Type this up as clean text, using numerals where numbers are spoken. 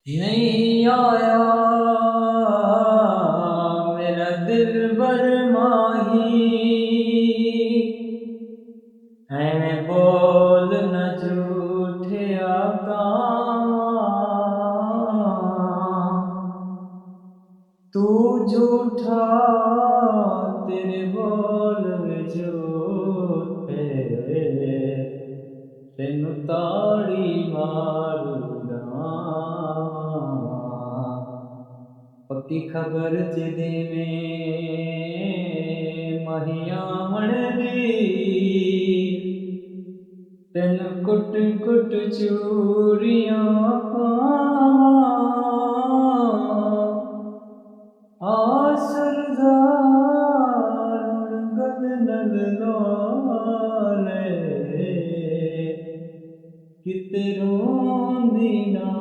नहीं आया मेरा दिल बर माही है बोल न झूठे आकामा तू झूठा तेरे बोल में झूठे तेनु ताड़ी मारू पक्की खबर च देवें महिया मण दी तेन कुट कुट चूरियां आसरदार गल नल लाले किते रोंदी ना